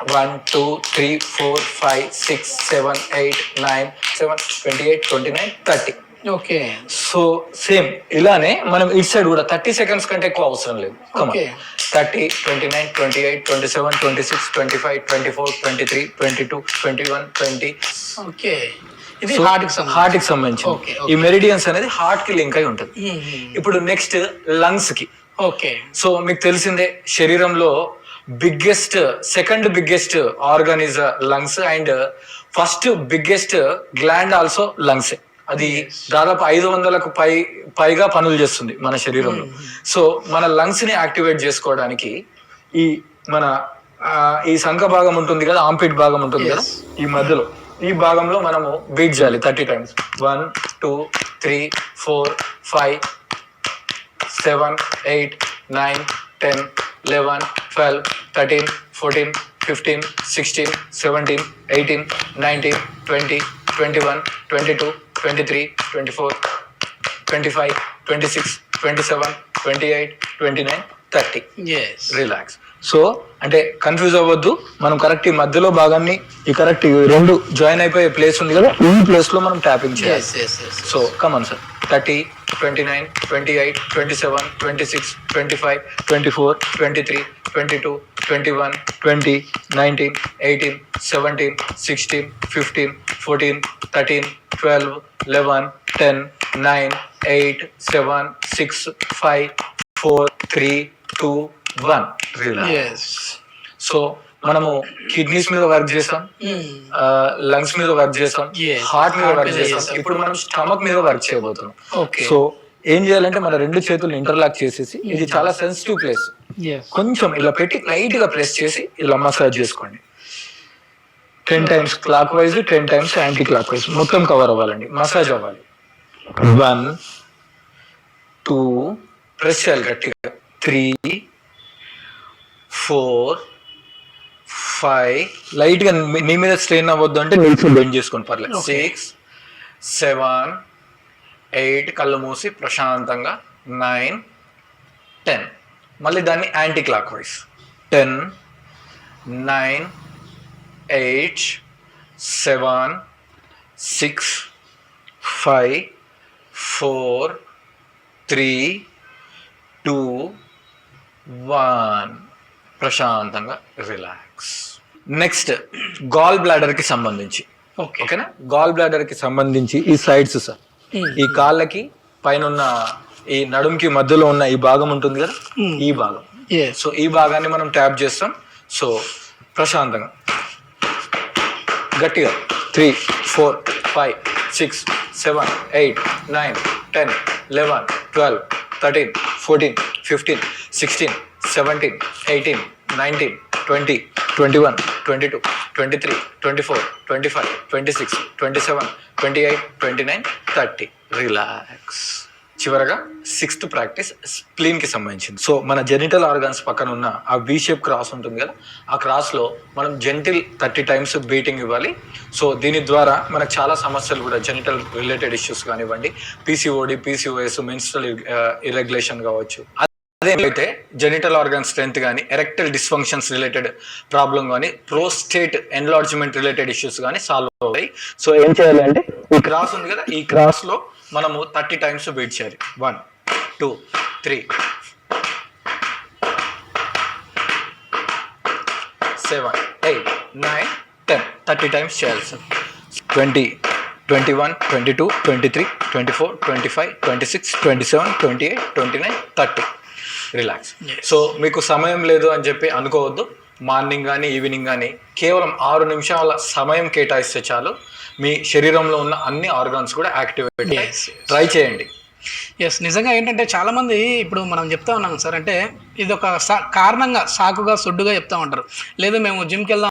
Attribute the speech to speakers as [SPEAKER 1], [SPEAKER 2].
[SPEAKER 1] 1 2 3 4 5 6 7 8 9 7 28 29 30.
[SPEAKER 2] Okay.
[SPEAKER 1] So same ఇలానే మనం ఇటు సైడ్ కూడా 30 సెకండ్స్ కంటే ఎక్కువ అవసరం లేదు. 30 29 28 27 26 25 24 23 22 21 20.
[SPEAKER 2] ఓకే. ఇది
[SPEAKER 1] హార్ట్ కి సంబంధించి ఈ మెరిడియన్స్ అనేది హార్ట్ కి లింక్ అయి ఉంటుంది. ఇప్పుడు నెక్స్ట్ లంగ్స్ కి.
[SPEAKER 2] ఓకే.
[SPEAKER 1] సో మీకు తెలిసిందే శరీరంలో second biggest organ is lungs and first biggest gland also lungs. అది దాదాపు 500కు పైగా పనులు చేస్తుంది మన శరీరంలో. సో మన లంగ్స్ ని యాక్టివేట్ చేసుకోవడానికి ఈ సంఖ భాగం ఉంటుంది కదా, ఆంపిట్ భాగం ఉంటుంది కదా, ఈ భాగంలో మనము బీట్ చేయాలి 30 times. 1 2 3 4 5 7 8 9 10 11 12 13 14 15 16 17 18 19 20 21 22 23 24 25 26 27 28 29 30. రిలాక్స్. సో అంటే కన్ఫ్యూజ్ అవ్వద్దు, మనం కరెక్ట్ ఈ మధ్యలో భాగాన్ని ఈ కరెక్ట్ రెండు జాయిన్ అయిపోయే ప్లేస్ ఉంది కదా, ఈ ప్లేస్ లో మనం ట్యాపింగ్ చేయాలి. So come on sir. 30 29 28 27 26 25 24 23 22 21 20 19 18 17 16 15 14 13 12 11 10 9 8 7 6 5 4 3 2 1. Relax. So మనము కిడ్నీస్ మీద వర్క్ చేసాం, లంగ్స్ మీద వర్క్ చేసాం, హార్ట్ మీద వర్క్ చేసాం. ఇప్పుడు మనం స్టమక్ మీద వర్క్ చేయబోతున్నాం. సో ఏం చేయాలంటే మన రెండు చేతులు ఇంటర్లాక్ చేసేసి, ఇది చాలా సెన్సిటివ్ ప్లేస్, కొంచెం ఇలా పెట్టి లైట్ గా ప్రెస్ చేసి ఇలా మసాజ్ చేసుకోండి. 10 times clock wise, 10 times anti clock wise, మొత్తం కవర్ అవ్వాలండి, మసాజ్ అవ్వాలి. 1 2 ప్రెస్ చేయాలి గట్టిగా. 3 4 5 లైట్ గా నీ మీద స్ట్రెయిన్ అవ్వద్దు అంటే నిల్చొని బెండ్ చేసుకోండి పర్లేదు. 6 7 8 కళ్ళు మూసి ప్రశాంతంగా. 9 10 మళ్ళీ దాన్ని యాంటీ క్లాక్ వైజ్. 10 9 8 7 6 5 4 3 2 1. ప్రశాంతంగా రిలాక్స్. నెక్స్ట్ గాల్ బ్లాడర్ కి సంబంధించి. ఓకేనా? గాల్ బ్లాడర్ కి సంబంధించి ఈ సైడ్స్ సార్, ఈ కాళ్ళకి పైన ఉన్న ఈ నడుముకి మధ్యలో ఉన్న ఈ భాగం ఉంటుంది కదా, ఈ భాగం. సో ఈ భాగాన్ని మనం ట్యాప్ చేస్తాం. సో ప్రశాంతంగా గట్టిగా 3 4 5 6 7 8 9 10 11 12 13 14 15 16 17 18 19 20 21 22 23 24 25 26 27 28 29 30. రిలాక్స్. చివరగా 6th ప్రాక్టీస్ స్ప్లీన్ కి సంబంధించింది. సో మన జెనిటల్ ఆర్గాన్స్ పక్కన ఉన్న ఆ వి షేప్ క్రాస్ ఉంటుంది కదా, ఆ క్రాస్ లో మనం జెంటిల్ 30 times బీటింగ్ ఇవ్వాలి. సో దీని ద్వారా మనకు చాలా సమస్యలు కూడా, జెనిటల్ రిలేటెడ్ ఇష్యూస్ కానివ్వండి, PCOD PCOS, మెన్స్ట్రల్ ఇర్రెగ్యులేషన్ కావచ్చు, అదేమైతే జెనిటల్ ఆర్గాన్ స్ట్రెంత్ కానీ, ఎరెక్టల్ డిస్ఫంక్షన్స్ రిలేటెడ్ ప్రాబ్లం కానీ, ప్రోస్టేట్ ఎన్లార్జ్మెంట్ రిలేటెడ్ ఇష్యూస్ కానీ సాల్వ్ అవుతాయి. సో ఏం చేయాలంటే ఈ క్రాస్ ఉంది కదా, ఈ క్రాస్ లో మనము 30 times బీట్ చేయాలి. 1 2 3 7 8 9 10 30 times చేయాలి సార్. 20 21 22 23 24 25 26 27 28 29 30. రిలాక్స్. సో మీకు సమయం లేదు అని చెప్పి అనుకోవద్దు. మార్నింగ్ కానీ ఈవినింగ్ కానీ కేవలం 6 నిమిషాల సమయం కేటాయిస్తే చాలు, మీ శరీరంలో ఉన్న అన్ని ఆర్గాన్స్ కూడా యాక్టివేట్. ట్రై చేయండి.
[SPEAKER 2] నిజంగా ఏంటంటే చాలా మంది ఇప్పుడు మనం చెప్తా ఉన్నాం సార్, అంటే ఇది ఒక కారణంగా సాకుగా సొడ్డుగా చెప్తా ఉంటారు, లేదు మేము జిమ్కి వెళ్దాం